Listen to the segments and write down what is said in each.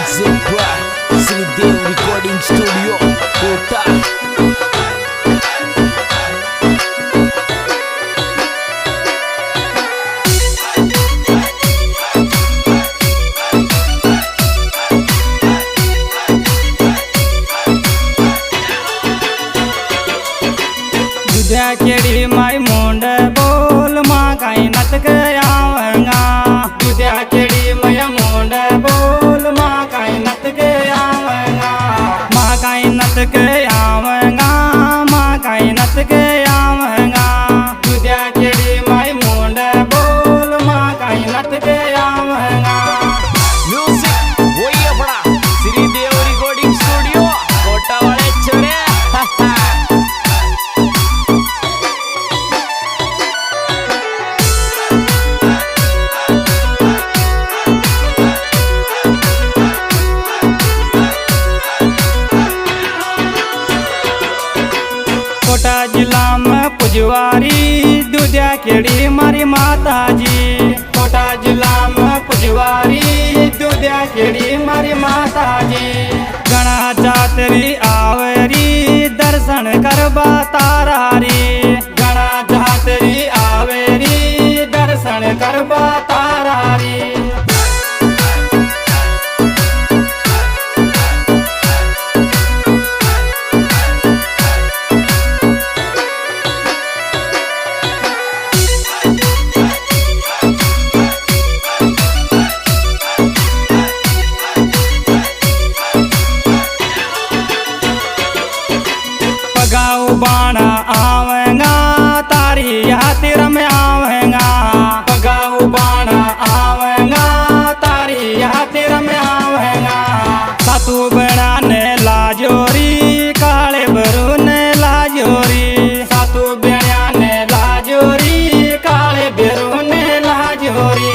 Music by Sridev Recording Studio, Kota. दुध्या केड़ी माई मुंड बोल माँ काई नत गयावंगा। दुध्या केड़ी माया मुंड बोल माँ काई नत गयावंगा। माँ काई नत गयावंगा, माँ काई नत गयावंगा। दुध्या केड़ी माई मुंड बोल माँ काई नत गयावंगा। Music वही अपना श्रीदेव रिकॉर्डिंग स्टूडियो, कोटा वाले छोरे। कोटा जिला में पुजवारी दुध्या केड़ी मारी माता जी। कोटा जिला में पुजवारी दुध्या केड़ी मारी माता जी। घना जातरी आवरी दर्शन करबा तारारी। घना जातरी आवरी दर्शन करबा तारारी। पगाऊ बाणा आवेगा तारी हातिर में आवेगा। पगाऊ बाणा आवेगा तारी हातिर में आवेगा। सातू बेड़ा ने लाजोरी काले बरू ने लाजोरी। सातू बेड़ा ने लाजोरी काले बरू ने लाजोरी।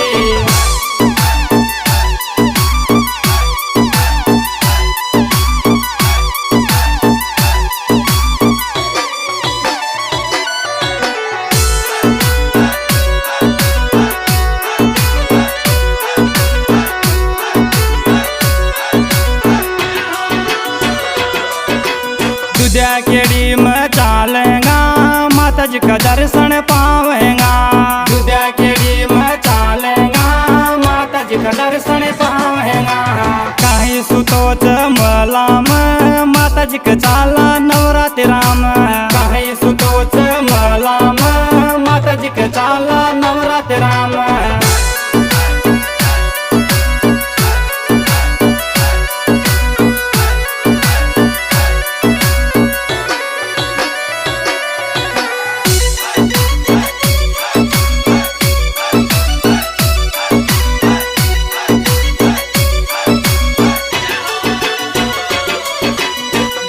दुध्या केड़ी में चालेगा माता जी का दर्शन पावेगा। दुध्या केड़ी में चालेगा माता जी का दर्शन पावेगा। कहीं सुतोच मला में माता जी का चाला नवरात्रि राम। कहीं सुतोच मला में माता जी का चाला नवरात्रि राम।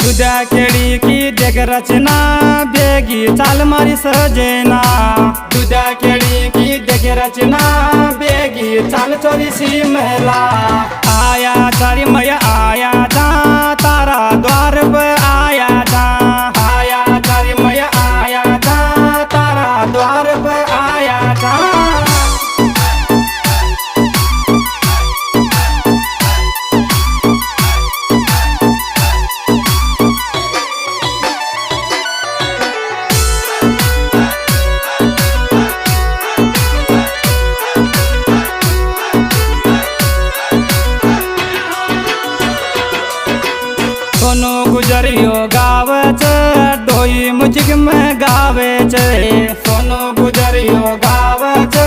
दुध्या केड़ी की देख रचना बेगी चाल मारी सजेना। दुध्या केड़ी की देख रचना बेगी चाल चोरी सी महला। आया चारी मैया आया जा तारा द्वार पे आया जा। आया चारी मैया आया जा तारा द्वार पे आया जा। सोनू गुजरियो गावे छे डोई मुझिक में गावे छे। सोनू गुजरियो गावे छे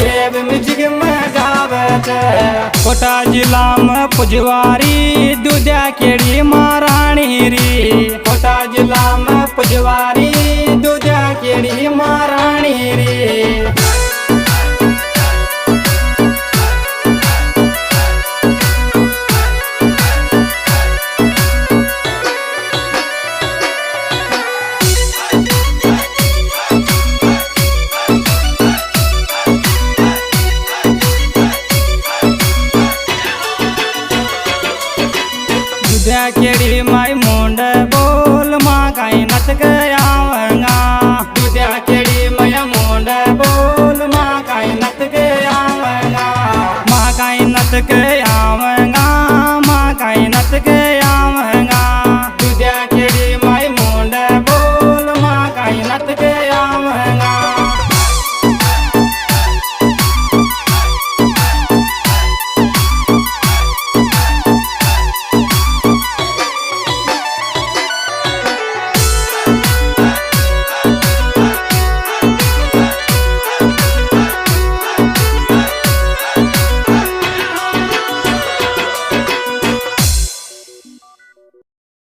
देव मुझिक में गावे छे। कोटा जिला में पुजवारी दुध्या केड़ी महारानी री। कोटा जिला में पुजवारी दुध्या केड़ी महारानी री। दुध्या केड़ी माई मुंड बोल माँ काई नत गयावंगा। दुध्या केड़ी माया मुंड बोल माँ काई नत गयावंगा। माँ काई नत गया